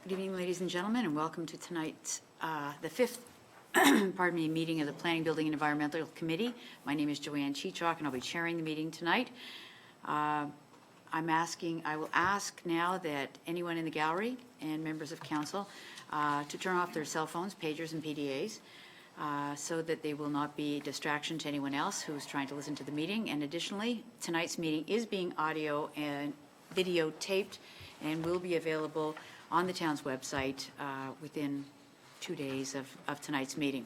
Good evening, ladies and gentlemen, and welcome to tonight's, the fifth, meeting of the Planning, Building, and Environmental Committee. My name is Joanne Chichok, and I'll be chairing the meeting tonight. I will ask now that anyone in the gallery and members of council to turn off their cell phones, pagers, and PDAs so that they will not be a distraction to anyone else who's trying to listen to the meeting. And additionally, tonight's meeting is being audio and video taped and will be available on the town's website within 2 days of tonight's meeting.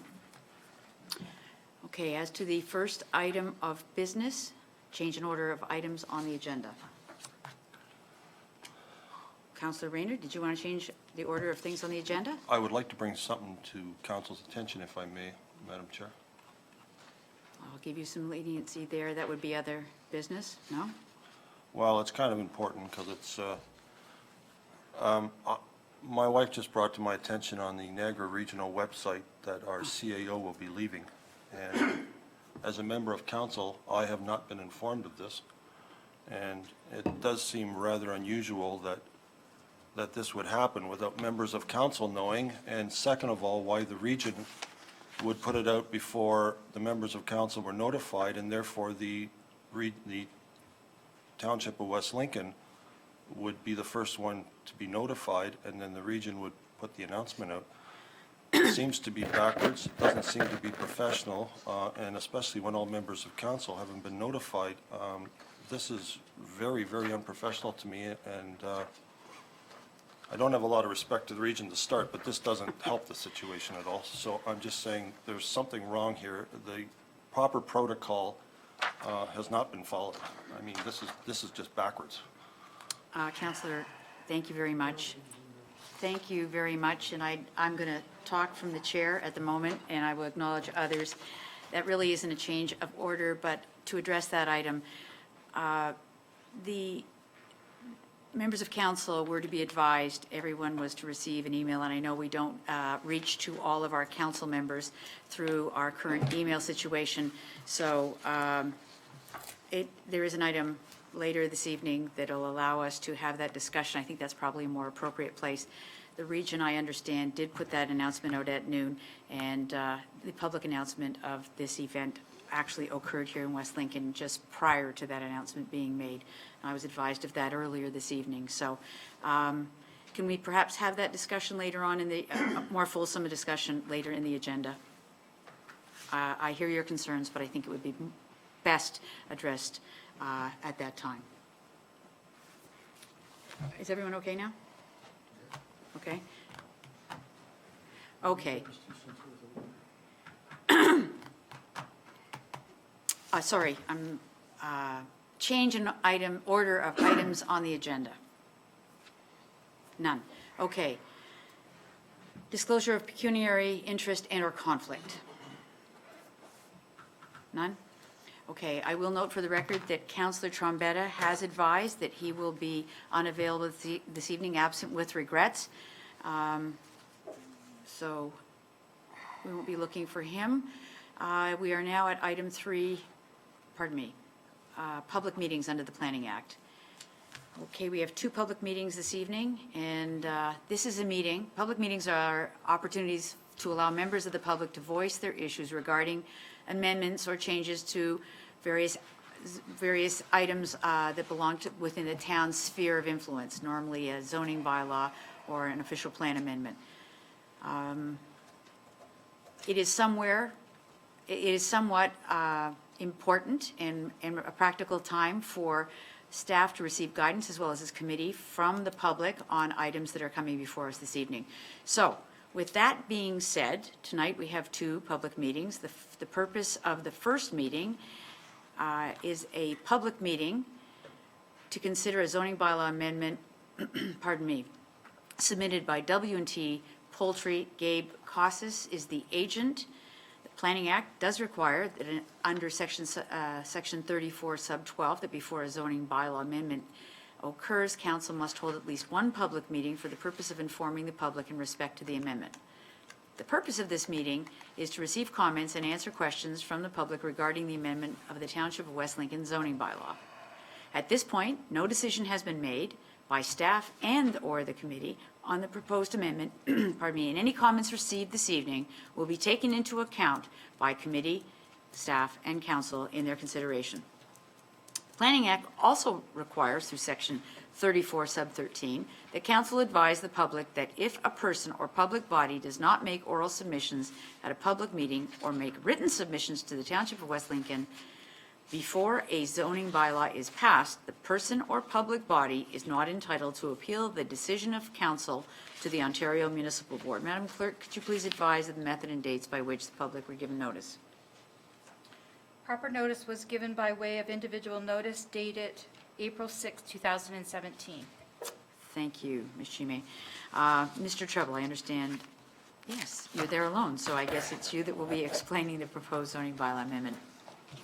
Okay, as to the first item of business, change in order of items on the agenda. Councillor Rayner, did you want to change the order of things on the agenda? I would like to bring something to council's attention, if I may, Madam Chair. I'll give you some leniency there. That would be other business, no? Well, it's kind of important because it's, my wife just brought to my attention on the Niagara Regional website that our CAO will be leaving. And as a member of council, I have not been informed of this. And it does seem rather unusual that this would happen without members of council knowing. And second of all, why the region would put it out before the members of council were notified, and therefore the Township of West Lincoln would be the first one to be notified, and then the region would put the announcement out. It seems to be backwards. It doesn't seem to be professional, and especially when all members of council haven't been notified. This is very, very unprofessional to me, and I don't have a lot of respect to the region to start, but this doesn't help the situation at all. So I'm just saying there's something wrong here. The proper protocol has not been followed. I mean, this is just backwards. Councillor, thank you very much. Thank you very much, and I'm going to talk from the chair at the moment, and I will acknowledge others. That really isn't a change of order, but to address that item, the members of council were to be advised, everyone was to receive an email, and I know we don't reach to all of our council members through our current email situation. So there is an item later this evening that will allow us to have that discussion. I think that's probably a more appropriate place. The region, I understand, did put that announcement out at noon, and the public announcement of this event actually occurred here in West Lincoln just prior to that announcement being made. I was advised of that earlier this evening. So can we perhaps have that discussion later on in the more fulsome discussion later in the agenda? I hear your concerns, but I think it would be best addressed at that time. Is everyone okay now? Okay. Okay. Sorry, I'm change in order of items on the agenda. None. Okay. Disclosure of pecuniary interest and/or conflict. None. Okay, I will note for the record that Councillor Trombetta has advised that he will be unavailable this evening, absent with regrets. So we won't be looking for him. We are now at item 3, public meetings under the Planning Act. Okay, we have 2 public meetings this evening, and this is a meeting. Public meetings are opportunities to allow members of the public to voice their issues regarding amendments or changes to various items that belong to within the town's sphere of influence, normally a zoning bylaw or an official plan amendment. It is somewhat important and a practical time for staff to receive guidance, as well as this committee, from the public on items that are coming before us this evening. So with that being said, tonight we have 2 public meetings. The purpose of the first meeting is a public meeting to consider a zoning bylaw amendment, submitted by W&T Poultry. Gabe Casas is the agent. The Planning Act does require that under section 34 sub 12 that before a zoning bylaw amendment occurs, council must hold at least 1 public meeting for the purpose of informing the public in respect to the amendment. The purpose of this meeting is to receive comments and answer questions from the public regarding the amendment of the Township of West Lincoln zoning bylaw. At this point, no decision has been med by staff and/or the committee on the proposed amendment, pardon me, and any comments received this evening will be taken into account by committee, staff, and council in their consideration. Planning Act also requires, through Section 34, Sub 13, that council advise the public that if a person or public body does not make oral submissions at a public meeting or make written submissions to the Township of West Lincoln before a zoning bylaw is passed, the person or public body is not entitled to appeal the decision of council to the Ontario Municipal Board. Madam Clerk, could you please advise of the method and dates by which the public were given notice? Proper notice was given by way of individual notice dated April 6, 2017. Thank you, Ms. Chime. Mr. Treble, I understand, yes, you're there alone, so I guess it's you that will be explaining the proposed zoning bylaw amendment.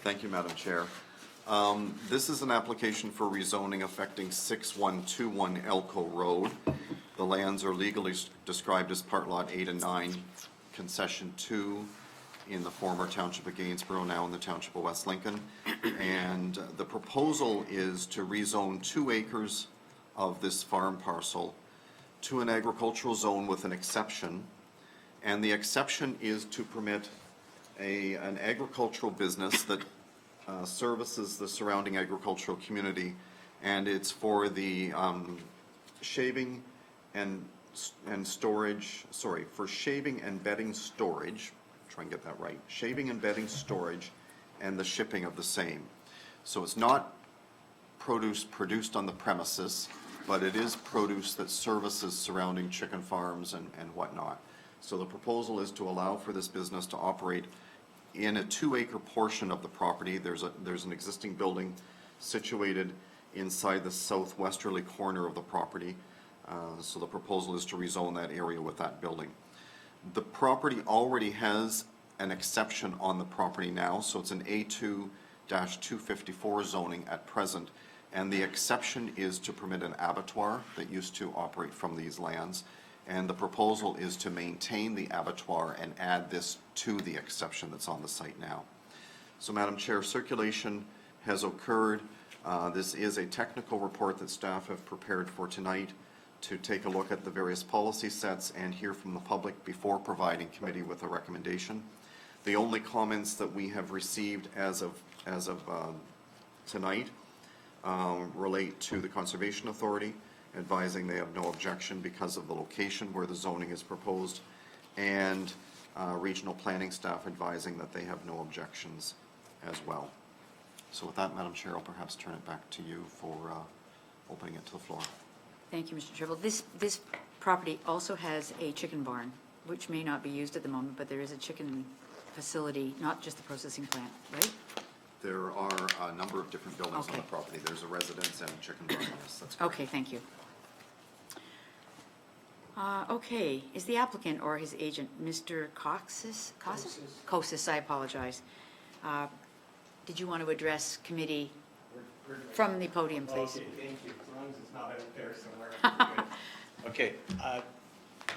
Thank you, Madam Chair. This is an application for rezoning affecting 6121 Elko Road. The lands are legally described as Part Lot 8 and 9, Concession 2 in the former Township of Gainsborough, now in the Township of West Lincoln. And the proposal is to rezone 2 acres of this farm parcel to an agricultural zone with an exception. And the exception is to permit an agricultural business that services the surrounding agricultural community, and it's for the shaving and storage, for shaving and bedding storage, try and get that right, shaving and bedding storage and the shipping of the same. So it's not produce produced on the premises, but it is produce that services surrounding chicken farms and whatnot. So the proposal is to allow for this business to operate in a 2-acre portion of the property. There's an existing building situated inside the southwesterly corner of the property. So the proposal is to rezone that area with that building. The property already has an exception on the property now, so it's an A2-254 zoning at present. And the exception is to permit an abattoir that used to operate from these lands. And the proposal is to maintain the abattoir and add this to the exception that's on the site now. So, Madam Chair, circulation has occurred. This is a technical report that staff have prepared for tonight to take a look at the various policy sets and hear from the public before providing committee with a recommendation. The only comments that we have received as of tonight relate to the Conservation Authority, advising they have no objection because of the location where the zoning is proposed, and regional planning staff advising that they have no objections as well. So with that, Madam Chair, I'll perhaps turn it back to you for opening it to the floor. Thank you, Mr. Tribble. This property also has a chicken barn, which may not be used at the moment, but there is a chicken facility, not just the processing plant, right? There are a number of different buildings on Okay. the property. There's a residence and a chicken barn, yes, that's correct. Okay, thank you. Okay, is the applicant or his agent, Mr. Coxis? Kosis, I apologize. Did you want to address committee from the podium, please? Okay, thank you. As long as it's not out there somewhere. Okay,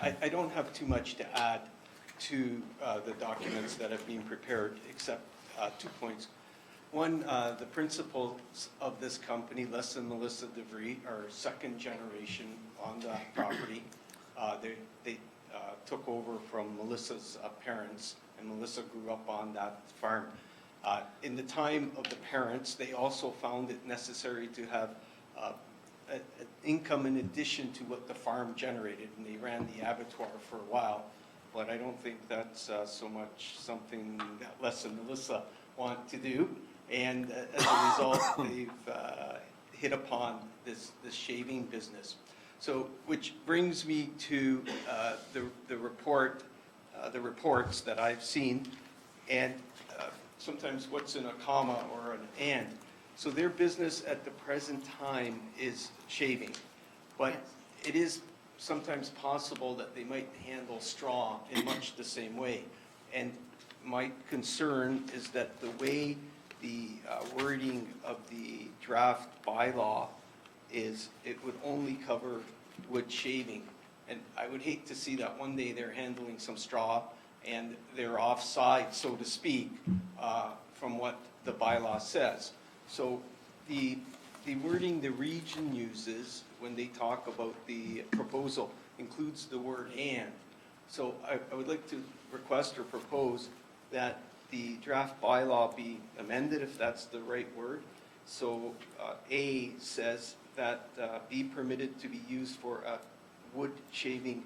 I don't have too much to add to the documents that have been prepared, except 2 points. One, the principals of this company, Les and Melissa DeVries, are second generation on that property. They took over from Melissa's parents, and Melissa grew up on that farm. In the time of the parents, they also found it necessary to have an income in addition to what the farm generated, and they ran the abattoir for a while. But I don't think that's so much something that Les and Melissa want to do. And as a result, they've hit upon this shaving business. So, which brings me to the reports that I've seen, and sometimes what's in a comma or an and. So their business at the present time is shaving, but it is sometimes possible that they might handle straw in much the same way. And my concern is that the way the wording of the draft bylaw is, it would only cover wood shaving. And I would hate to see that one day they're handling some straw and they're offside, so to speak, from what the bylaw says. So the the wording the region uses when they talk about the proposal includes the word "and." So I would like to request or propose that the draft bylaw be amended, if that's the right word. So A says that be permitted to be used for wood shaving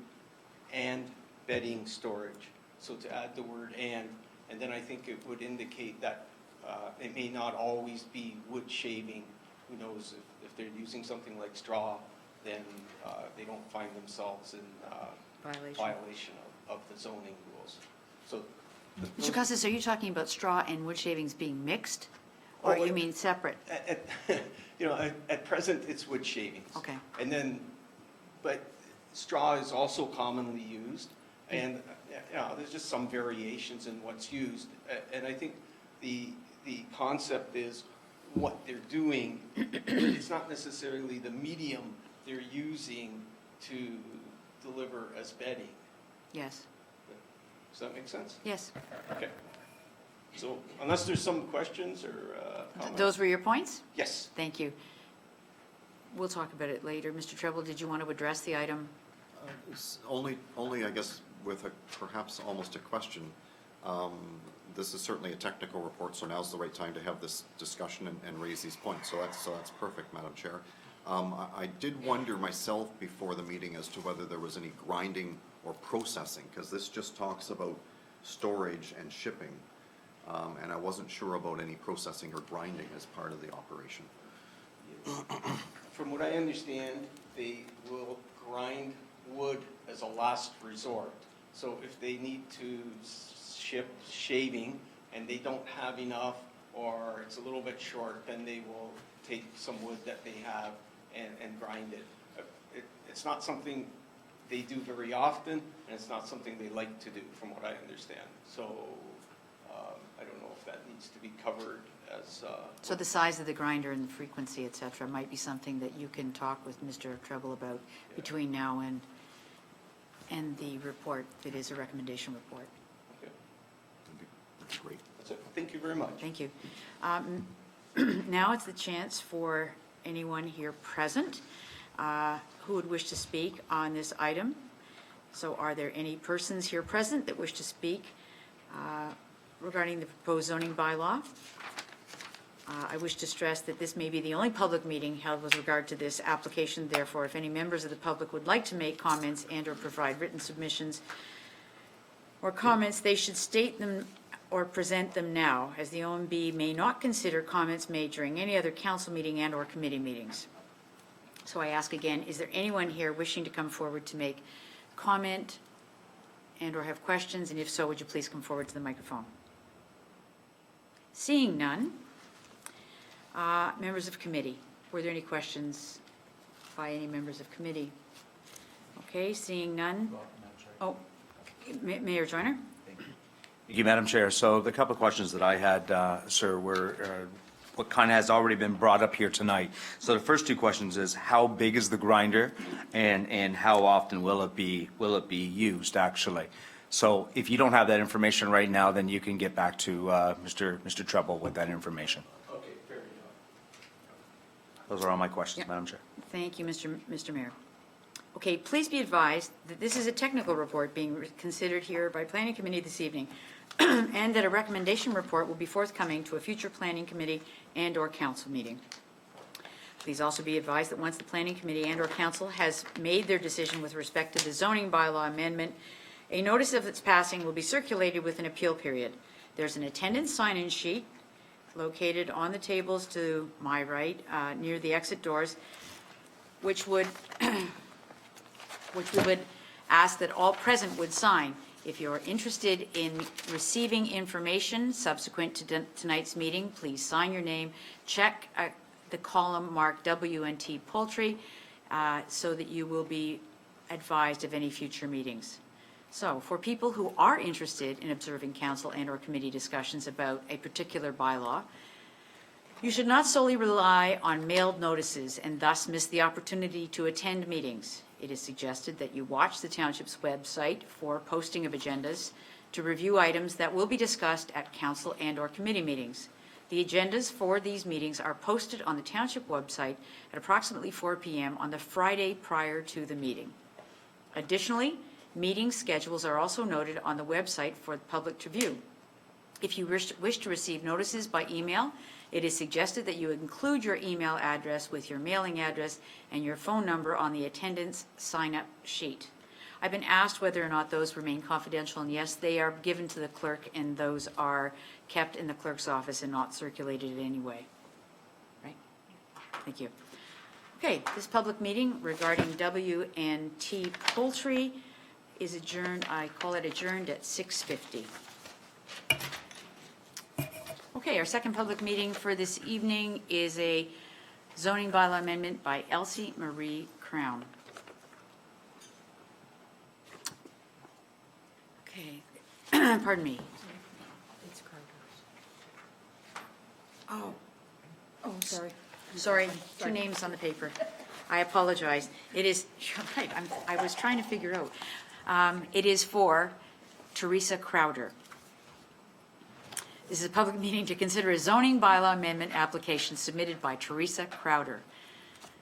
and bedding storage. So to add the word "and," and then I think it would indicate that it may not always be wood shaving. Who knows, if they're using something like straw, then they don't find themselves in violation of the zoning rules. So. Mr. Costas, are you talking about straw and wood shavings being mixed? Or Oh, you mean separate? At present, it's wood shavings. Okay. And then, but straw is also commonly used, and, there's just some variations in what's used. And I think the concept is what they're doing, it's not necessarily the medium they're using to deliver as bedding. Yes, Does that make sense? yes. Okay. So unless there's some questions or comments? Those were your points? Yes. Thank you. We'll talk about it later. Mr. Treble, did you want to address the item? Only, I guess, with perhaps almost a question. This is certainly a technical report, so now's the right time to have this discussion and raise these points. So that's perfect, Madam Chair. I did wonder myself before the meeting as to whether there was any grinding or processing, because this just talks about storage and shipping. And I wasn't sure about any processing or grinding as part of the operation. From what I understand, they will grind wood as a last resort. So if they need to ship shaving and they don't have enough, or it's a little bit short, then they will take some wood that they have and grind it. It's not something they do very often, and it's not something they like to do, from what I understand. So I don't know if that needs to be covered as. So the size of the grinder and the frequency, et cetera, might be something that you can talk with Mr. Treble about between now and the report. It is a recommendation report. Okay, That'd be great. that's it. Thank you very much. Thank you. Now it's the chance for anyone here present who would wish to speak on this item. So are there any persons here present that wish to speak regarding the proposed zoning bylaw? I wish to stress that this may be the only public meeting held with regard to this application. Therefore, if any members of the public would like to make comments and/or provide written submissions or comments, they should state them or present them now, as the OMB may not consider comments made during any other council meeting and/or committee meetings. So I ask again, is there anyone here wishing to come forward to make comment and/or have questions? And if so, would you please come forward to the microphone? Seeing none, members of committee, were there any questions by any members of committee? Okay, seeing none. Oh, Mayor Joyner? Thank you, Madam Chair. So the couple of questions that I had, sir, were what kind of has already been brought up here tonight. So the first two questions is, how big is the grinder, and how often will it be used actually? So if you don't have that information right now, then you can get back to Mr. Treble with that information. Okay, fair enough. Those are all my questions, Yep. Madam Chair. Thank you, Mr. Mayor. Okay, please be advised that this is a technical report being considered here by Planning Committee this evening, and that a recommendation report will be forthcoming to a future Planning Committee and/or Council meeting. Please also be advised that once the Planning Committee and/or Council has made their decision with respect to the zoning bylaw amendment, a notice of its passing will be circulated with an appeal period. There's an attendance sign-in sheet located on the tables to my right, near the exit doors, which we would ask that all present would sign. If you're interested in receiving information subsequent to tonight's meeting, please sign your name, check the column marked W&T Poultry, so that you will be advised of any future meetings. So for people who are interested in observing council and/or committee discussions about a particular bylaw, you should not solely rely on mailed notices and thus miss the opportunity to attend meetings. It is suggested that you watch the township's website for posting of agendas to review items that will be discussed at council and/or committee meetings. The agendas for these meetings are posted on the township website at approximately 4 p.m. on the Friday prior to the meeting. Additionally, meeting schedules are also noted on the website for the public to view. If you wish to receive notices by email, it is suggested that you include your email address with your mailing address and your phone number on the attendance sign-up sheet. I've been asked whether or not those remain confidential, and yes, they are given to the clerk, and those are kept in the clerk's office and not circulated in any way. Right? Thank you. Okay, this public meeting regarding W&T Poultry is adjourned. I call it adjourned at 6:50. Okay, our second public meeting for this evening is a zoning bylaw amendment by Elsie Marie Crown. Okay, pardon me. Oh, sorry. Sorry, two names on the paper. I apologize. It is, you're right, I was trying to figure out. It is for Teresa Crowder. This is a public meeting to consider a zoning bylaw amendment application submitted by Teresa Crowder.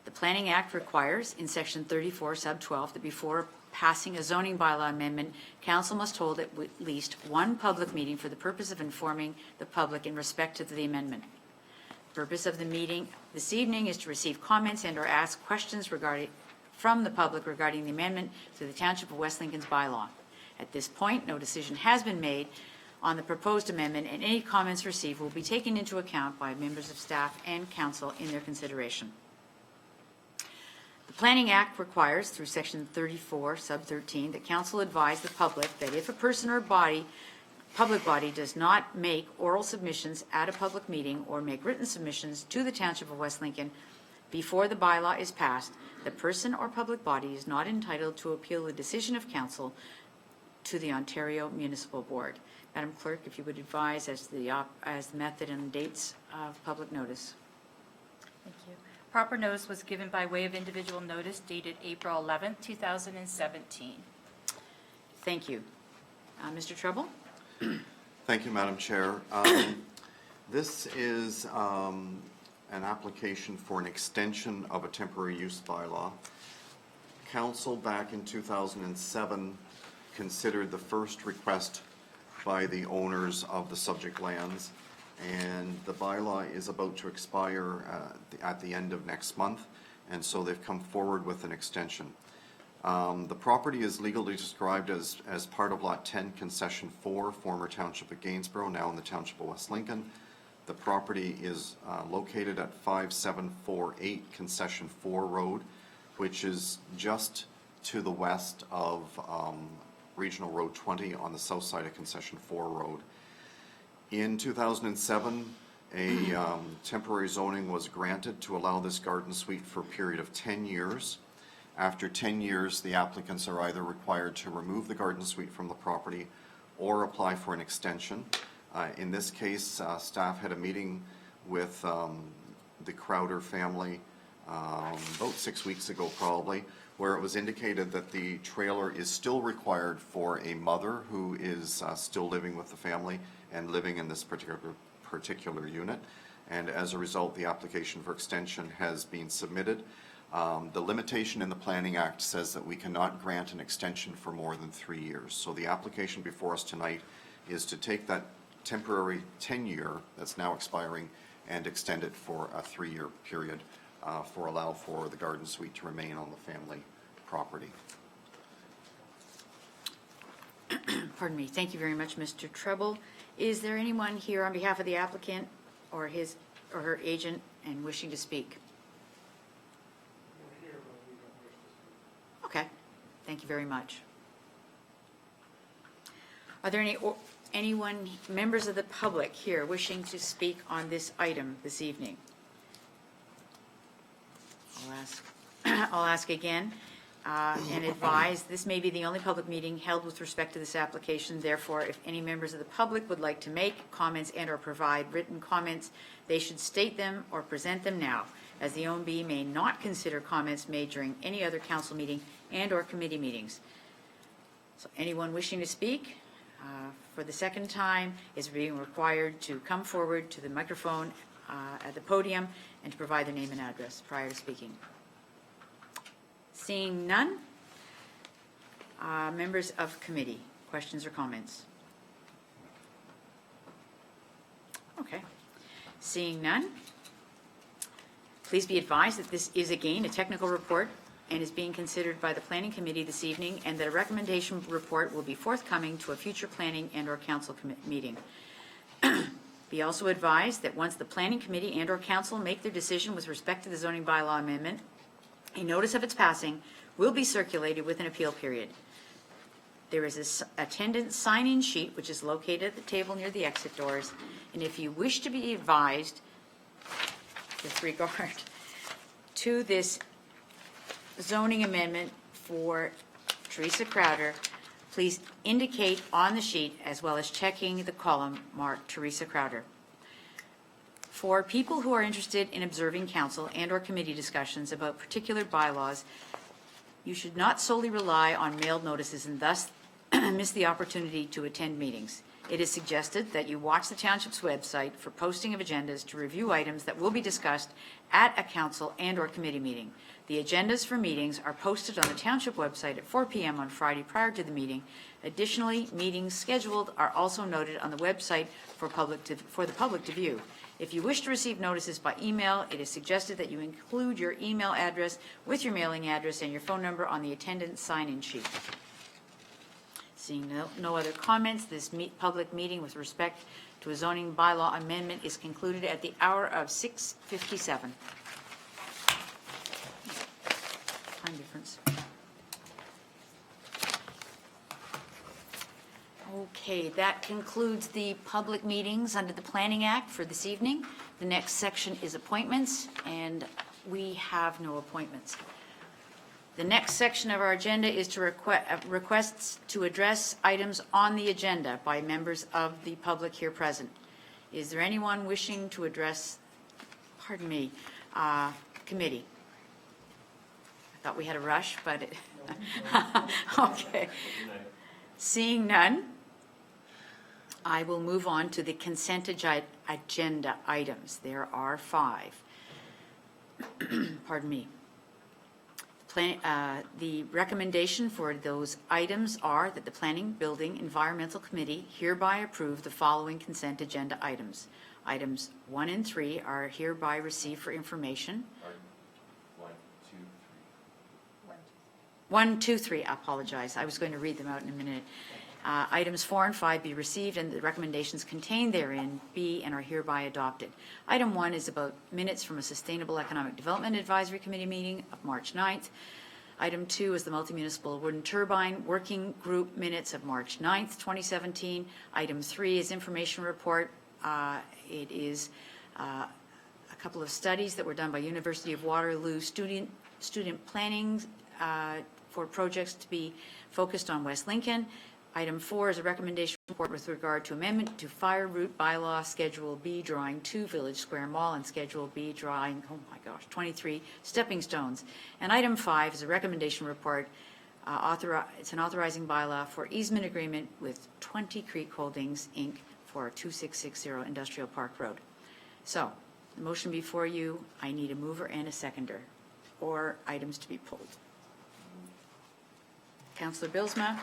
The Planning Act requires, in Section 34, Sub 12, that before passing a zoning bylaw amendment, council must hold at least one public meeting for the purpose of informing the public in respect to the amendment. The purpose of the meeting this evening is to receive comments and/or ask questions from the public regarding the amendment to the Township of West Lincoln's bylaw. At this point, no decision has been made on the proposed amendment, and any comments received will be taken into account by members of staff and council in their consideration. The Planning Act requires, through Section 34, Sub 13, that council advise the public that if a person or public body does not make oral submissions at a public meeting or make written submissions to the Township of West Lincoln before the bylaw is passed, the person or public body is not entitled to appeal the decision of council to the Ontario Municipal Board. Madam Clerk, if you would advise as the method and dates of public notice. Thank you. Proper notice was given by way of individual notice dated April 11th, 2017. Thank you. Mr. Treble? Thank you, Madam Chair. This is an application for an extension of a temporary use bylaw. Council back in 2007 considered the first request by the owners of the subject lands, and the bylaw is about to expire at the end of next month, and so they've come forward with an extension. The property is legally described as part of Lot 10, Concession 4, former Township of Gainsborough, now in the Township of West Lincoln. The property is located at 5748 Concession 4 Road, which is just to the west of Regional Road 20 on the south side of Concession 4 Road. In 2007, a temporary zoning was granted to allow this garden suite for a period of 10 years. After 10 years, the applicants are either required to remove the garden suite from the property or apply for an extension. In this case, staff had a meeting with the Crowder family about 6 weeks ago probably, where it was indicated that the trailer is still required for a mother who is still living with the family and living in this particular unit. And as a result, the application for extension has been submitted. The limitation in the Planning Act says that we cannot grant an extension for more than 3 years. So the application before us tonight is to take that temporary 10-year that's now expiring and extend it for a 3-year period allow for the garden suite to remain on the family property. Pardon me. Thank you very much, Mr. Treble. Is there anyone here on behalf of the applicant or his or her agent and wishing to speak? Okay. Thank you very much. Are there anyone, members of the public here wishing to speak on this item this evening? I'll ask again and advise this may be the only public meeting held with respect to this application. Therefore, if any members of the public would like to make comments and or provide written comments, they should state them or present them now, as the OMB may not consider comments made during any other council meeting and or committee meetings. So anyone wishing to speak, for the second time, is being required to come forward to the microphone at the podium and to provide their name and address prior to speaking. Seeing none, members of committee, questions or comments? Okay. Seeing none, please be advised that this is again a technical report and is being considered by the Planning Committee this evening, and that a recommendation report will be forthcoming to a future planning and/or council meeting. Be also advised that once the Planning Committee and/or council make their decision with respect to the zoning bylaw amendment, a notice of its passing will be circulated with an appeal period. There is an attendance sign-in sheet which is located at the table near the exit doors, and if you wish to be advised with regard to this zoning amendment for Teresa Crowder, please indicate on the sheet as well as checking the column marked Teresa Crowder. For people who are interested in observing council and/or committee discussions about particular bylaws, you should not solely rely on mailed notices and thus miss the opportunity to attend meetings. It is suggested that you watch the township's website for posting of agendas to review items that will be discussed at a council and/or committee meeting. The agendas for meetings are posted on the township website at 4 p.m. on Friday prior to the meeting. Additionally, meetings scheduled are also noted on the website for the public to view. If you wish to receive notices by email, it is suggested that you include your email address with your mailing address and your phone number on the attendance sign-in sheet. Seeing no other comments, this public meeting with respect to a zoning bylaw amendment is concluded at the hour of 6:57. Time difference. Okay, that concludes the public meetings under the Planning Act for this evening. The next section is appointments, and we have no appointments. The next section of our agenda is to requests to address items on the agenda by members of the public here present. Is there anyone wishing to address, committee? I thought we had a rush, but okay. Seeing none, I will move on to the consent agenda items. There are 5. Pardon me. The recommendation for those items are that the Planning, Building, Environmental Committee hereby approve the following consent agenda items. Items 1 and 3 are hereby received for information. 1, 2, 3, I apologize. I was going to read them out in a minute. Items 4 and 5 be received and the recommendations contained therein be and are hereby adopted. Item 1 is about minutes from a Sustainable Economic Development Advisory Committee meeting of March 9th. Item 2 is the Multi-Municipal Wooden Turbine Working Group minutes of March 9th, 2017. Item 3 is information report. It is a couple of studies that were done by University of Waterloo student planning for projects to be focused on West Lincoln. Item 4 is a recommendation report with regard to amendment to Fire Route Bylaw Schedule B, Drawing 2, Village Square Mall, and Schedule B, Drawing, 23 Stepping Stones. And item 5 is a recommendation report. It's an authorizing bylaw for easement agreement with 20 Creek Holdings, Inc. for 2660 Industrial Park Road. So, the motion before you, I need a mover and a seconder, or items to be pulled. Councillor Bilsma?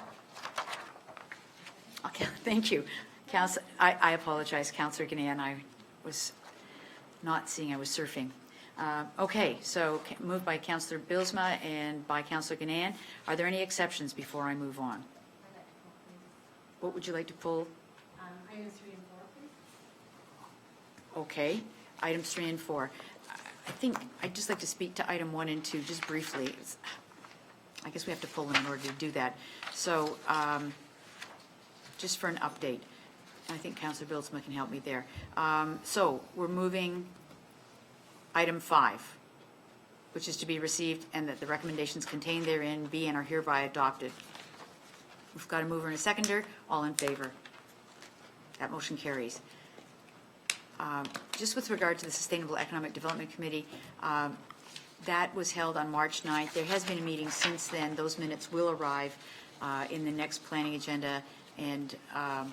Okay, thank you. I apologize, Councillor Ganaan. I was not seeing, I was surfing. Okay, so moved by Councillor Bilsma and by Councillor Ganaan. Are there any exceptions before I move on? What would you like to pull? Items 3 and 4, please. Okay, items 3 and 4. I think I'd just like to speak to item 1 and 2 just briefly. I guess we have to pull them in order to do that. So, just for an update, I think Councillor Bilsma can help me there. So we're moving item 5, which is to be received and that the recommendations contained therein be and are hereby adopted. We've got a mover and a seconder. All in favor? That motion carries. Just with regard to the Sustainable Economic Development Committee, that was held on March 9th. There has been a meeting since then. Those minutes will arrive in the next planning agenda And I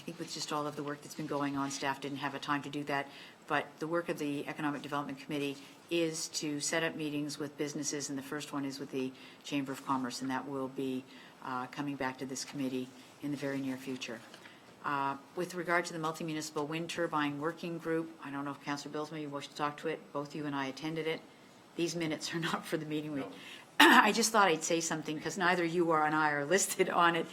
think with just all of the work that's been going on, staff didn't have a time to do that. But the work of the Economic Development Committee is to set up meetings with businesses, and the first one is with the Chamber of Commerce, and that will be coming back to this committee in the very near future. With regard to the multi-municipal wind turbine working group, I don't know if Councillor Bilsma, you wish to talk to it. Both you and I attended it. These minutes are not for the meeting. I just thought I'd say something because neither you or I are listed on it.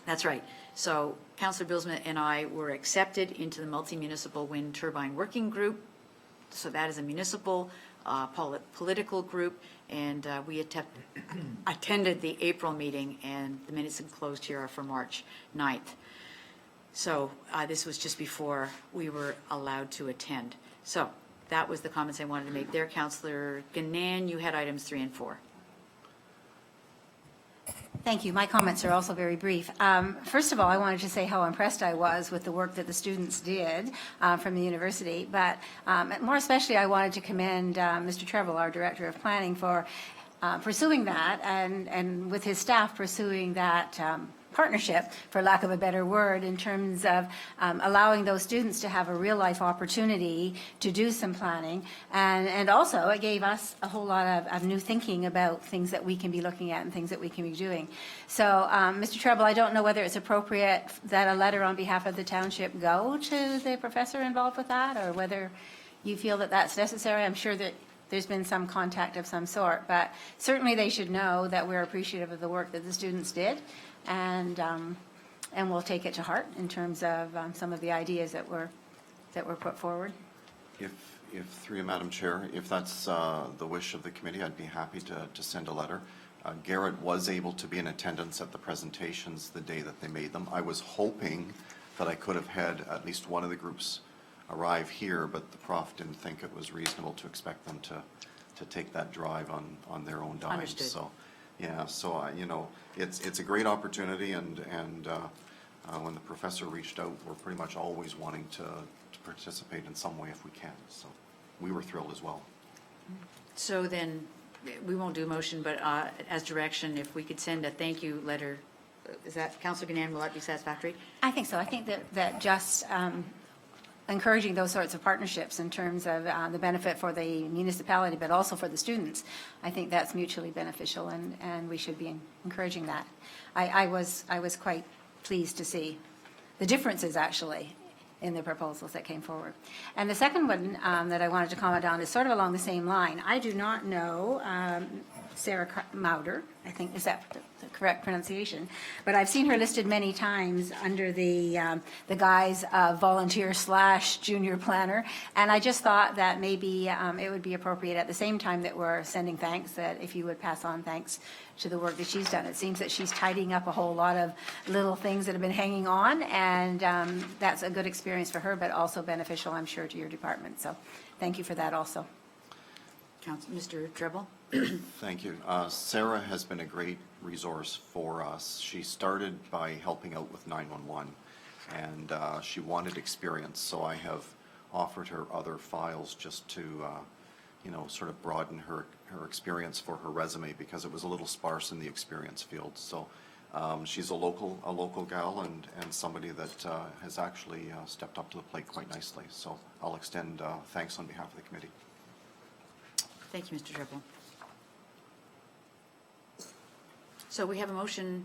That's right. So Councillor Bilsma and I were accepted into the multi-municipal wind turbine working group. So that is a municipal political group, and we attended the April meeting, and the minutes enclosed here are for March 9th. So this was just before we were allowed to attend. So that was the comments I wanted to make there. Councillor Gannan, you had items 3 and 4. Thank you. My comments are also very brief. First of all, I wanted to say how impressed I was with the work that the students did from the university, but more especially I wanted to commend Mr. Treble, our Director of Planning, for pursuing that and with his staff pursuing that partnership, for lack of a better word, in terms of allowing those students to have a real-life opportunity to do some planning. And also, it gave us a whole lot of new thinking about things that we can be looking at and things that we can be doing. So, Mr. Treble, I don't know whether it's appropriate that a letter on behalf of the township go to the professor involved with that, or whether you feel that that's necessary. I'm sure that there's been some contact of some sort, but certainly they should know that we're appreciative of the work that the students did, and we'll take it to heart in terms of some of the ideas that were put forward. If through you, Madam Chair, if that's the wish of the committee, I'd be happy to send a letter. Garrett was able to be in attendance at the presentations the day that they made them. I was hoping that I could have had at least one of the groups arrive here, but the prof didn't think it was reasonable to expect them to take that drive on their own dime. Understood. So, yeah, so you know, it's a great opportunity, and when the professor reached out, we're pretty much always wanting to participate in some way if we can. So we were thrilled as well. So then, we won't do a motion, but as direction, if we could send a thank you letter, is that, Councillor Gannan, will that be satisfactory? I think so. I think that just encouraging those sorts of partnerships in terms of the benefit for the municipality, but also for the students, I think that's mutually beneficial, and we should be encouraging that. I was quite pleased to see the differences, actually, in the proposals that came forward. And the second one that I wanted to comment on is sort of along the same line. I do not know Sarah Mauder, I think, is that the correct pronunciation? But I've seen her listed many times under the guise of volunteer/junior planner, and I just thought that maybe it would be appropriate at the same time that we're sending thanks, that if you would pass on thanks to the work that she's done. It seems that she's tidying up a whole lot of little things that have been hanging on, and that's a good experience for her, but also beneficial, I'm sure, to your department. So thank you for that also. Mr. Treble? Thank you. Sarah has been a great resource for us. She started by helping out with 911, and she wanted experience, so I have offered her other files just to, you know, sort of broaden her experience for her resume, because it was a little sparse in the experience field. So she's a local gal, and somebody that has actually stepped up to the plate quite nicely. So I'll extend thanks on behalf of the committee. Thank you, Mr. Treble. So we have a motion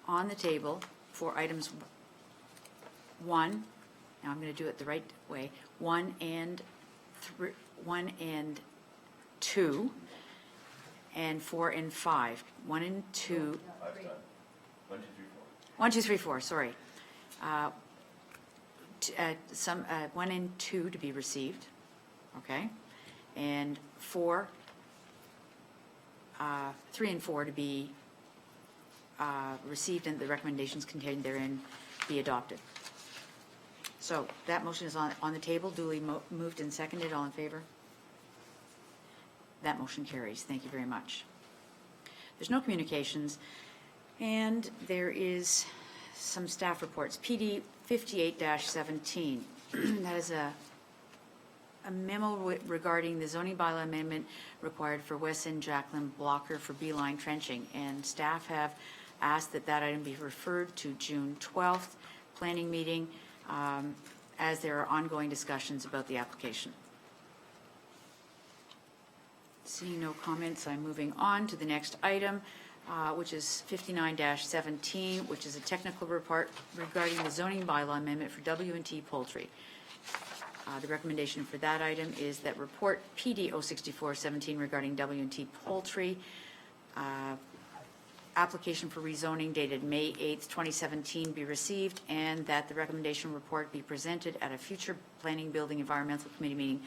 on the table for items 1, now I'm going to do it the right way, 1 and 2, and 4 and 5. 1 and 2. 1, 2, 3, 4, sorry. 1 and 2 to be received, okay? And 3 and 4 to be received, and the recommendations contained therein be adopted. So that motion is on the table, duly moved and seconded. All in favor? That motion carries. Thank you very much. There's no communications, and there is some staff reports. PD 58-17. That is a memo regarding the zoning bylaw amendment required for West End Jacqueline Blocker for beeline trenching, and staff have ask that that item be referred to June 12th planning meeting, as there are ongoing discussions about the application. Seeing no comments, I'm moving on to the next item, which is 59-17, which is a technical report regarding the zoning bylaw amendment for W&T Poultry. The recommendation for that item is that report PD 06417 regarding W&T Poultry, application for rezoning dated May 8th, 2017 be received, and that the recommendation report be presented at a future Planning, Building, Environmental Committee meeting,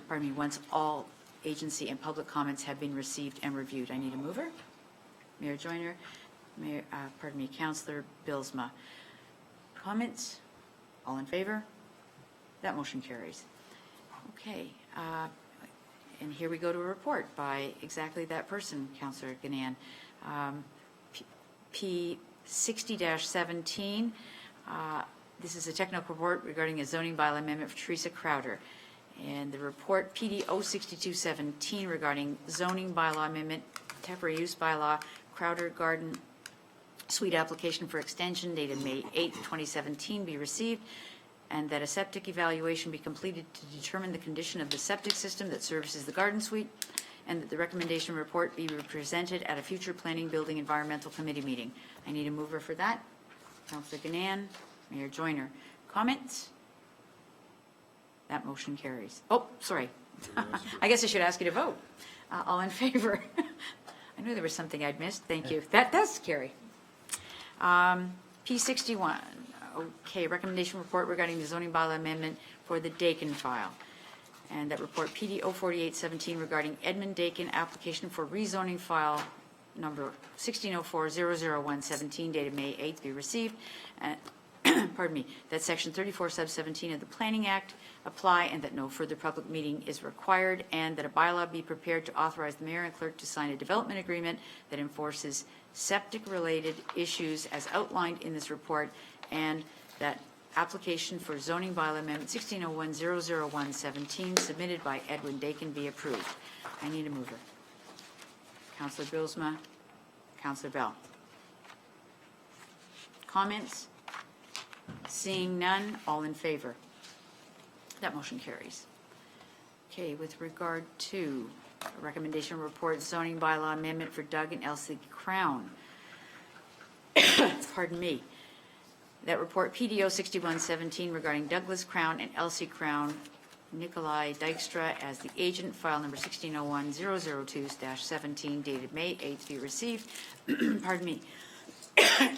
pardon me, once all agency and public comments have been received and reviewed. I need a mover. Mayor Joyner, Councillor Bilsma. Comments? All in favor? That motion carries. Okay, and here we go to a report by exactly that person, Councillor Ganan. P 60-17, this is a technical report regarding a zoning bylaw amendment for Teresa Crowder. And the report PD 06217 regarding zoning bylaw amendment, temporary use bylaw, Crowder Garden Suite application for extension dated May 8th, 2017 be received, and that a septic evaluation be completed to determine the condition of the septic system that services the garden suite, and that the recommendation report be presented at a future Planning, Building, Environmental Committee meeting. I need a mover for that. Councillor Ganan, Mayor Joyner. Comments? That motion carries. Oh, sorry. I guess I should ask you to vote. All in favor? I knew there was something I'd missed. Thank you. That does carry. P61. Okay, recommendation report regarding the zoning bylaw amendment for the Dakin file. And that report PD 04817 regarding Edmund Dakin application for rezoning file number 1604-00117 dated May 8th be received. Pardon me, that section 34 sub 17 of the Planning Act apply, and that no further public meeting is required, and that a bylaw be prepared to authorize the mayor and clerk to sign a development agreement that enforces septic-related issues as outlined in this report, and that application for zoning bylaw amendment 1601-00117 submitted by Edwin Dakin be approved. I need a mover. Councillor Bilsma, Councillor Bell. Comments? Seeing none, all in favor? That motion carries. Okay, with regard to recommendation report zoning bylaw amendment for Doug and Elsie Crown. Pardon me. That report PDO 6117 regarding Douglas Crown and Elsie Crown, Nikolai Dykstra as the agent, file number 1601-002-17 dated May 8th be received. Pardon me.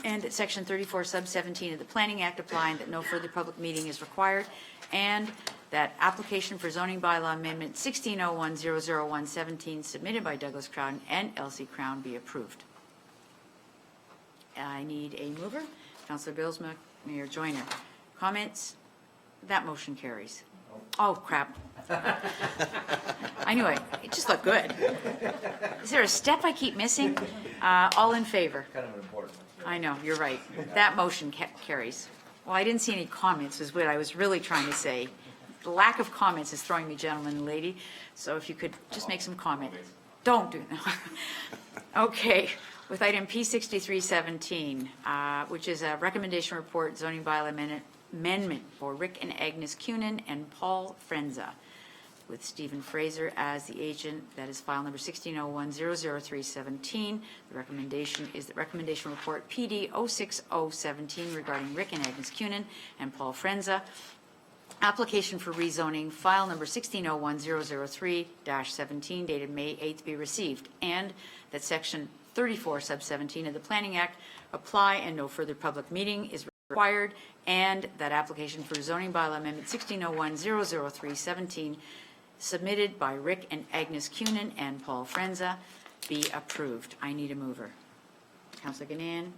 And that section 34 sub 17 of the Planning Act apply, and that no further public meeting is required, and that application for zoning bylaw amendment 1601-00117 submitted by Douglas Crown and Elsie Crown be approved. I need a mover. Councillor Bilsma, Mayor Joyner. Comments? That motion carries. Oh, crap. I knew it just looked good. Is there a step I keep missing? All in favor? Kind of an important one. I know, you're right. That motion carries. Well, I didn't see any comments is what I was really trying to say. The lack of comments is throwing me, gentleman and lady. So if you could just make some comment. Don't do that. Okay. With item P6317, which is a recommendation report zoning bylaw amendment for Rick and Agnes Cunin and Paul Frenza, with Stephen Fraser as the agent. That is file number 1601-00317. The recommendation is the recommendation report PD 06017 regarding Rick and Agnes Cunin and Paul Frenza. Application for rezoning, file number 1601-003-17 dated May 8th be received, and that section 34 sub 17 of the Planning Act apply, and no further public meeting is required, and that application for zoning bylaw amendment 1601-00317 submitted by Rick and Agnes Cunin and Paul Frenza be approved. I need a mover. Councillor Ganan,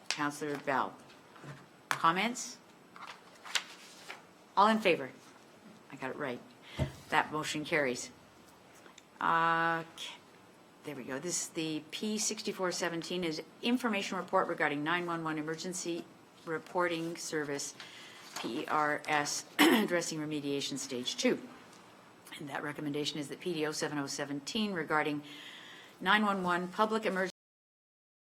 Councillor Bell. Comments? All in favor? I got it right. That motion carries. There we go. This is the P6417 is information report regarding 911 emergency reporting service, PERS, addressing remediation stage 2. And that recommendation is that PDO 7017 regarding 911 public emergency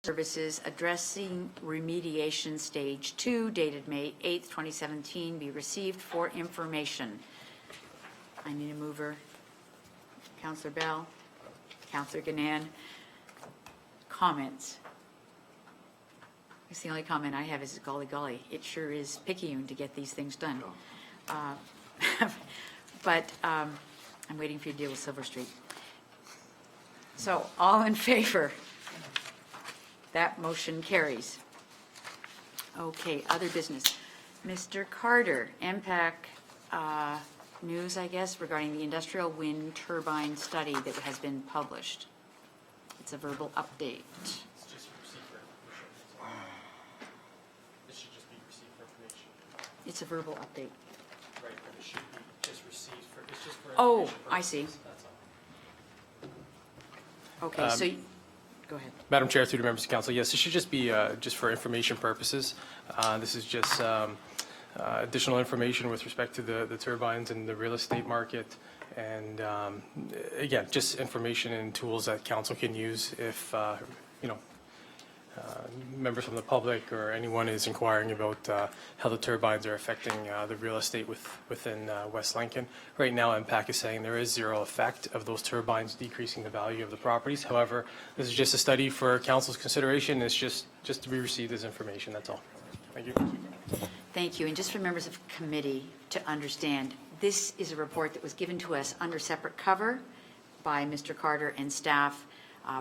Services addressing remediation stage 2 dated May 8th, 2017 be received for information. I need a mover. Councillor Bell, Councillor Ganan. Comments? It's the only comment I have is golly golly. It sure is picayune to get these things done. But I'm waiting for you to deal with Silver Street. So all in favor? That motion carries. Okay, other business. Mr. Carter, MPAC news, I guess, regarding the industrial wind turbine study that has been published. It's a verbal update. It's just received for information. It should just be received for information, It's a verbal update. right? But it should be just received for, it's just for Oh, information I see. purposes, that's all. Okay, so, go ahead. Madam Chair, through the members of council, yes, it should just be just for information purposes. This is just additional information with respect to the turbines and the real estate market. And again, just information and tools that council can use if, members from the public or anyone is inquiring about how the turbines are affecting the real estate within West Lincoln. Right now, MPAC is saying there is zero effect of those turbines decreasing the value of the properties. However, this is just a study for council's consideration. It's just to be received as information, that's all. Thank you. Thank you. And just for members of committee to understand, this is a report that was given to us under separate cover by Mr. Carter and staff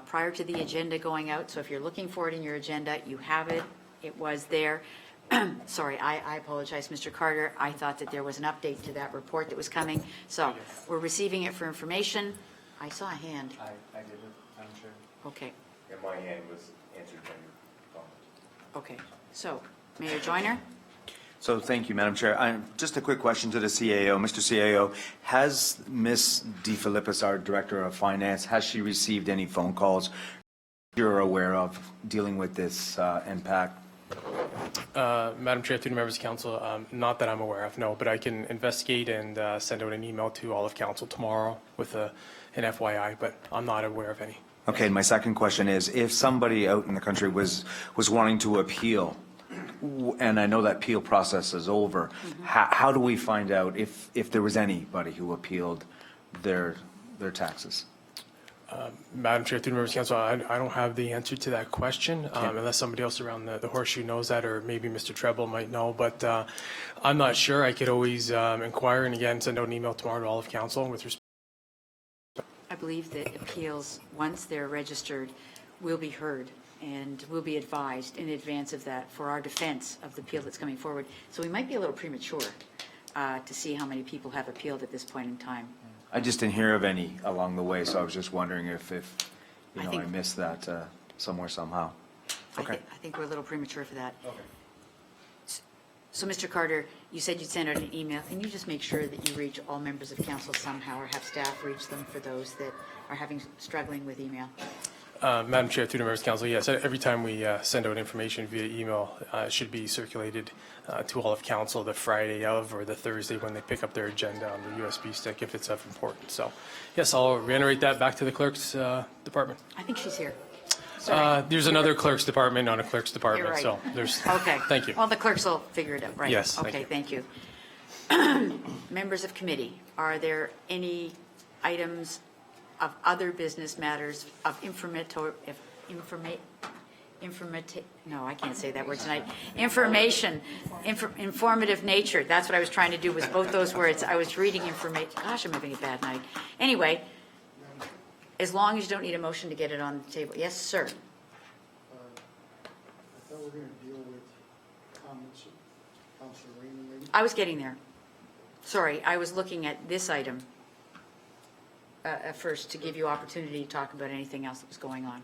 prior to the agenda going out. So if you're looking for it in your agenda, you have it. It was there. Sorry, I apologize, Mr. Carter. I thought that there was an update to that report that was coming. So we're receiving it for information. I saw a hand. I did it, Madam Chair. Okay, And my hand was answered by your comment. okay. So Mayor Joyner? So thank you, Madam Chair. Just a quick question to the CAO. Mr. CAO, has Ms. DeFilippis, our Director of Finance, has she received any phone calls you're aware of dealing with this impact? Madam Chair, through the members of council, not that I'm aware of, no, but I can investigate and send out an email to all of council tomorrow with an FYI, but I'm not aware of any. Okay, and my second question is, if somebody out in the country was wanting to appeal, and I know that appeal process is over, how do we find out if there was anybody who appealed their taxes? Madam Chair, through the members of council, I don't have the answer to that question, unless somebody else around the horseshoe knows that, or maybe Mr. Treble might know, but I'm not sure. I could always inquire and again, send out an email tomorrow to all of council with respect. I believe that appeals, once they're registered, will be heard and will be advised in advance of that for our defense of the appeal that's coming forward. So we might be a little premature to see how many people have appealed at this point in time. I just didn't hear of any along the way, so I was just wondering if I I think- missed that somewhere somehow. Okay. I think we're a little premature for that. So, Mr. Carter, you said you'd send out an email. Can you just make sure that you reach all members of council somehow, or have staff reach them for those that are struggling with email? Madam Chair, through the members of council, yes, every time we send out information via email, it should be circulated to all of council the Friday of or the Thursday when they pick up their agenda on the USB stick if it's of importance. So, yes, I'll reiterate that back to the clerk's department. I think she's here. Sorry. There's another clerk's department on a clerk's You're department, right. so there's, Okay. thank you. Well, the clerks will figure it out, right? Yes, thank Okay, you. thank you. Members of committee, are there any items of other business matters of no, I can't say that word tonight. Informative nature. That's what I was trying to do, was both those words. I was reading gosh, I'm having a bad night. Anyway, as long as you don't need a motion to get it on the table. Yes, sir. I thought we were going to deal with comments of Councilor Raymond, maybe? I was getting there. Sorry, I was looking at this item first to give you opportunity to talk about anything else that was going on.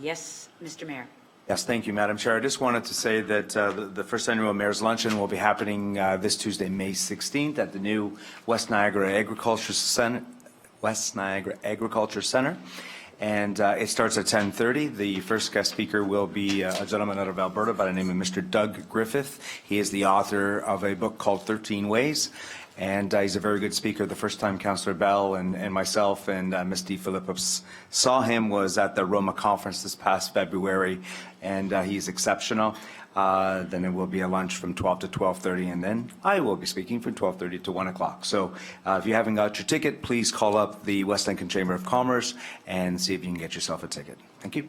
Yes, Mr. Mayor. Yes, thank you, Madam Chair. I just wanted to say that the first annual Mayor's Luncheon will be happening this Tuesday, May 16th at the new West Niagara Agriculture Center. And it starts at 10:30. The first guest speaker will be a gentleman out of Alberta by the name of Mr. Doug Griffith. He is the author of a book called 13 Ways. and he's a very good speaker. The first time Councillor Bell and myself and Ms. DeFilippis saw him was at the Roma conference this past February, and he's exceptional. Then it will be a lunch from 12 to 12:30, and then I will be speaking from 12:30 to 1 o'clock. So if you haven't got your ticket, please call up the West Lincoln Chamber of Commerce and see if you can get yourself a ticket. Thank you.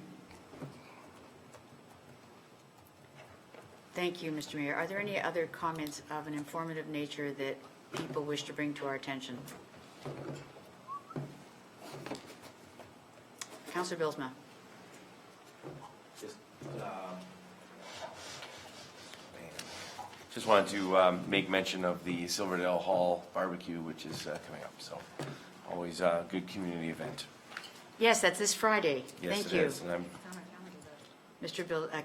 Thank you, Mr. Mayor. Are there any other comments of an informative nature that people wish to bring to our attention? Councillor Bilsma. Just wanted to make mention of the Silverdale Hall barbecue, which is coming up. So always a good community event. Yes, that's this Friday. Yes, Thank it you. is. And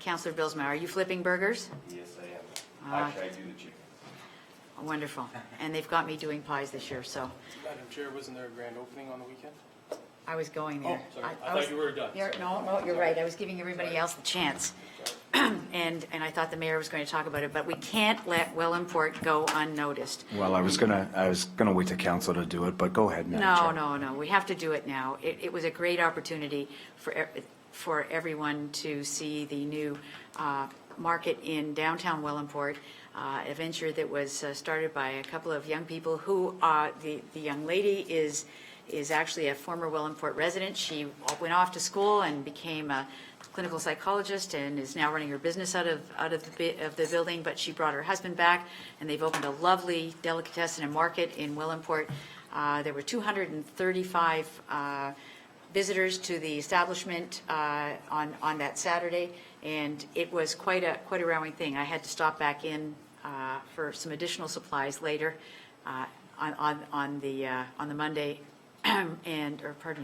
Councillor Bilsma, are you flipping burgers? yes, I am. Actually, I do the chicken. Wonderful. And they've got me doing pies this year, so Madam Chair, wasn't there a grand opening on the weekend? I was going there. Oh, sorry. I thought you were done. No, you're right. I was giving everybody else the chance. And I thought the mayor was going to talk about it, but we can't let Wellandport go unnoticed. Well, I was gonna wait to council to do it, but go ahead, Madam Chair. No. We have to do it now. It was a great opportunity for everyone to see the new market in downtown Wellandport, a venture that was started by a couple of young people who, the young lady is actually a former Wellandport resident. She went off to school and became a clinical psychologist and is now running her business out of the building, but she brought her husband back, and they've opened a lovely delicatessen and market in Wellandport. There were 235 visitors to the establishment on that Saturday, and it was quite a rousing thing. I had to stop back in for some additional supplies later on the Monday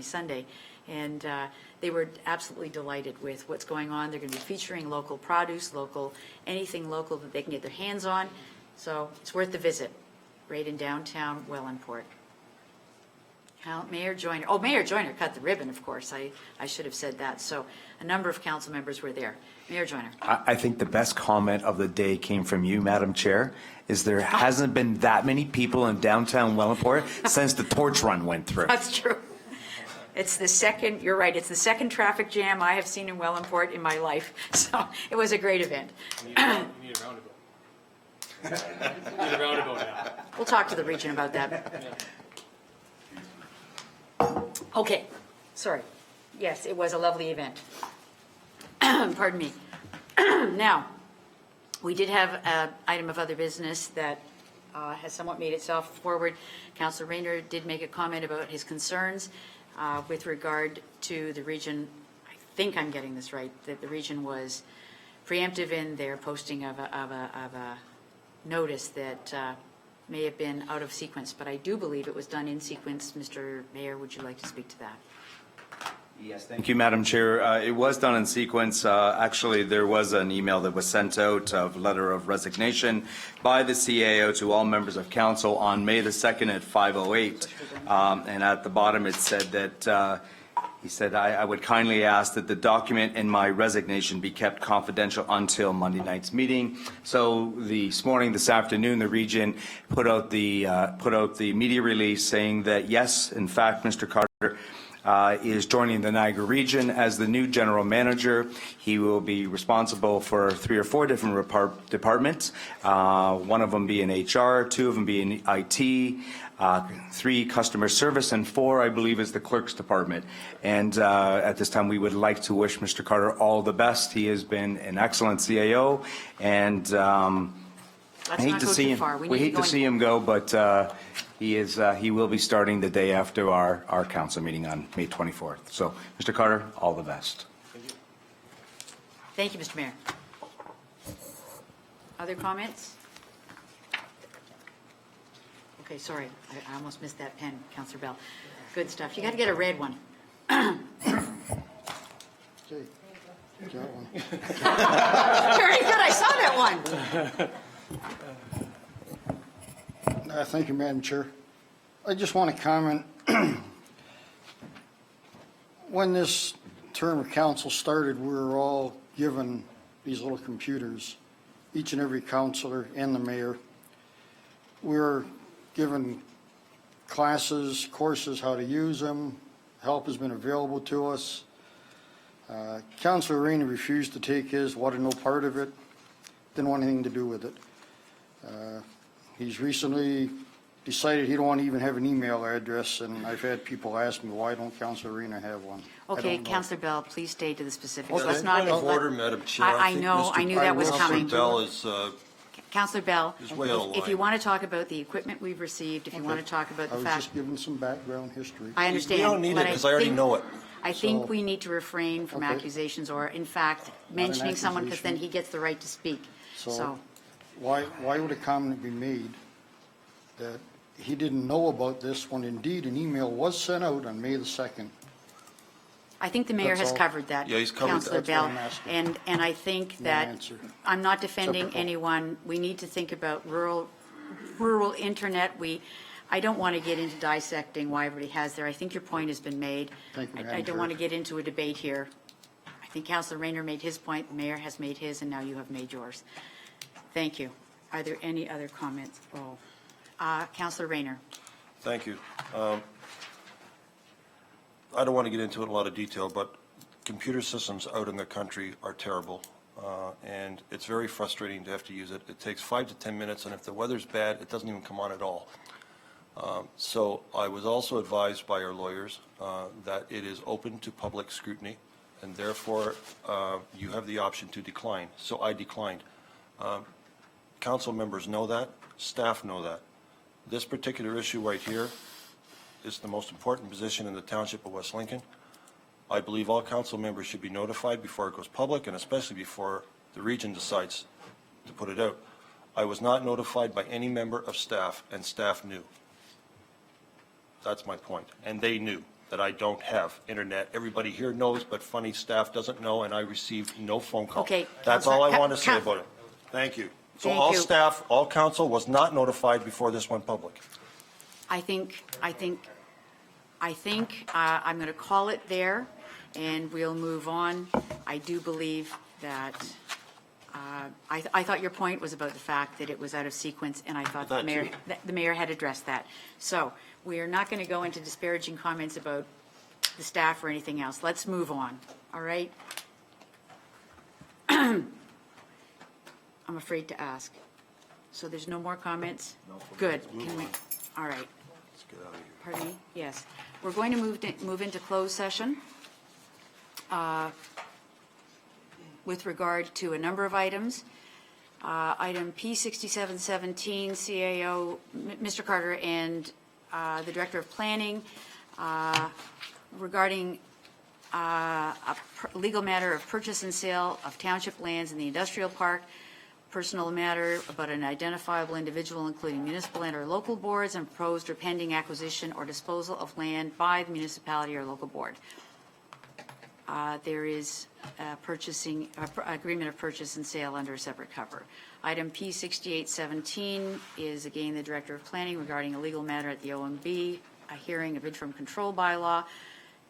Sunday, and they were absolutely delighted with what's going on. They're going to be featuring local produce, anything local that they can get their hands on. So it's worth the visit, right in downtown Wellandport. Mayor Joyner cut the ribbon, of course. I should have said that. So a number of council members were there. Mayor Joyner. I think the best comment of the day came from you, Madam Chair, is there hasn't been that many people in downtown Wellandport since the torch run went through. That's true. You're right, it's the second traffic jam I have seen in Wellandport in my life. So it was a great event. You need a roundabout. You need a roundabout now. We'll talk to the region about that. Okay, sorry. Yes, it was a lovely event. Pardon me. Now, we did have an item of other business that has somewhat made itself forward. Councillor Rayner did make a comment about his concerns with regard to the region. I think I'm getting this right, that the region was preemptive in their posting of a notice that may have been out of sequence, but I do believe it was done in sequence. Mr. Mayor, would you like to speak to that? Yes, thank you, Madam Chair. It was done in sequence. Actually, there was an email that was sent out of letter of resignation by the CAO to all members of council on May the 2nd at 5:08. And at the bottom, it said that he said, I would kindly ask that the document in my resignation be kept confidential until Monday night's meeting. So this afternoon, the region put out the media release saying that, yes, in fact, Mr. Carter is joining the Niagara region as the new general manager. He will be responsible for 3 or 4 different departments, one of them being HR, 2 of them being IT, 3 customer service, and 4, I believe, is the clerk's department. And at this time, we would like to wish Mr. Carter all the best. He has been an excellent CAO, and I hate to see him. We hate to see him go, but he will be starting the day after our council meeting on May 24th. So, Mr. Carter, all the best. Thank you, Mr. Mayor. Other comments? Okay, sorry, I almost missed that pen, Councillor Bell. Good stuff. You got to get a red one. Okay. Got one. Very good. I saw that one. Thank you, Madam Chair. I just want to comment. When this term of council started, we were all given these little computers, each and every councillor and the mayor. We were given classes, courses, how to use them. Help has been available to us. Councillor Rainey refused to take his, wanted no part of it, didn't want anything to do with it. He's recently decided he don't want to even have an email address, and I've had people ask me, why don't Councillor Rainey have one? I Okay, don't know. Councillor Bell, please stay to the specifics. Well, Let's that's not. point of let- order, Madam Chair. I think know, Mr. I knew that was Councillor coming. Bell is, Councillor Bell, He's way out of if you line. want to talk about the equipment we've received, if you want to talk about I the was fact. just giving some background history. I understand. We don't need it, but 'cause I already think- know it. I think So- we need to refrain from Okay. accusations or, in fact, mentioning someone because then he gets the right to speak. So, Why would a comment be made that he didn't know about this when indeed an email was sent out on May the 2nd? I think the mayor That's has all. covered that. Yeah, he's covered Councillor that. That's Bell. what I'm asking. And I think No that, answer. I'm not defending Typical. anyone. We need to think about rural internet. I don't want to get into dissecting why everybody has there. I think your point has been made. Thank you, I Madam don't want to Chair. get into a debate here. I think Councillor Rayner made his point, the mayor has made his, and now you have made yours. Thank you. Are there any other comments? Councillor Rayner. Thank you. I don't want to get into it in a lot of detail, but computer systems out in the country are terrible, and it's very frustrating to have to use it. It takes 5 to 10 minutes, and if the weather's bad, it doesn't even come on at all. So I was also advised by our lawyers that it is open to public scrutiny, and therefore you have the option to decline. So I declined. Council members know that, staff know that. This particular issue right here is the most important position in the Township of West Lincoln. I believe all council members should be notified before it goes public, and especially before the region decides to put it out. I was not notified by any member of staff, and staff knew. That's my point. And they knew that I don't have internet. Everybody here knows, but funny, staff doesn't know, and I received no phone call. Okay, That's all I Councillor- want to say Coun- about it. Thank you. So Thank all you. staff, all council was not notified before this went public. I think I'm going to call it there, and we'll move on. I do believe that, I thought your point was about the fact that it was out of sequence, and I thought That too. the mayor had addressed that. So we are not going to go into disparaging comments about the staff or anything else. Let's move on, all right? I'm afraid to ask. So there's no more comments? Good. Can we, all right. Let's get out of here. Pardon me? Yes. We're going to move into closed session with regard to a number of items. Item P6717, CAO, Mr. Carter and the Director of Planning regarding legal matter of purchase and sale of township lands in the industrial park, personal matter about an identifiable individual, including municipal and or local boards, and proposed or pending acquisition or disposal of land by the municipality or local board. There is agreement of purchase and sale under a separate cover. Item P6817 is again the Director of Planning regarding a legal matter at the OMB, a hearing of interim control bylaw,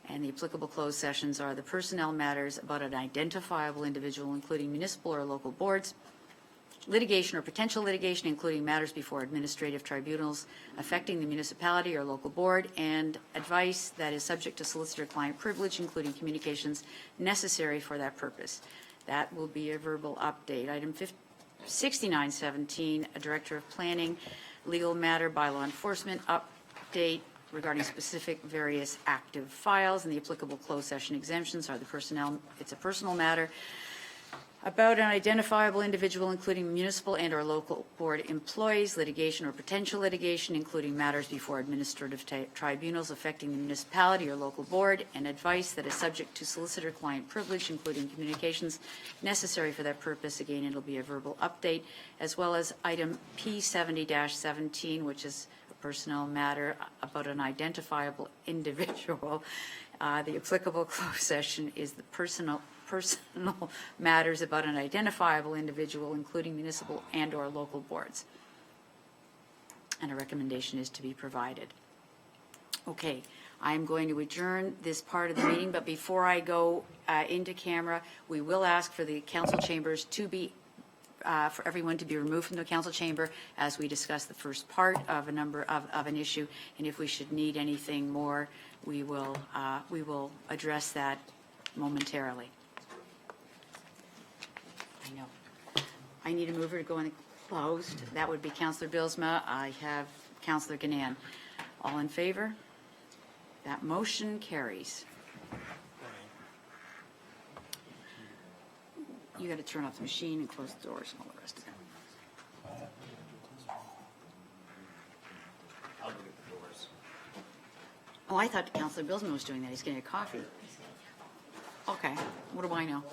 and the applicable closed sessions are the personnel matters about an identifiable individual, including municipal or local boards, litigation or potential litigation, including matters before administrative tribunals affecting the municipality or local board, and advice that is subject to solicitor-client privilege, including communications necessary for that purpose. That will be a verbal update. Item 6917, a Director of Planning, legal matter by law enforcement update regarding specific various active files, and the applicable closed session exemptions are the personnel, it's a personal matter about an identifiable individual, including municipal and or local board employees, litigation or potential litigation, including matters before administrative tribunals affecting the municipality or local board, and advice that is subject to solicitor-client privilege, including communications necessary for that purpose. Again, it'll be a verbal update, as well as item P70-17, which is a personnel matter about an identifiable individual. The applicable closed session is the personal matters about an identifiable individual, including municipal and or local boards. And a recommendation is to be provided. Okay, I'm going to adjourn this part of the meeting, but before I go into camera, we will ask for the council chambers to be for everyone to be removed from the council chamber as we discuss the first part of an issue, and if we should need anything more, we will address that momentarily. I know. I need a mover to go in closed. That would be Councillor Bilsma. I have Councillor Ganaan. All in favor? That motion carries. You got to turn off the machine and close the doors and all the rest of it. Oh, I thought Councillor Bilsma was doing that. He's getting a coffee. Okay, what do I know?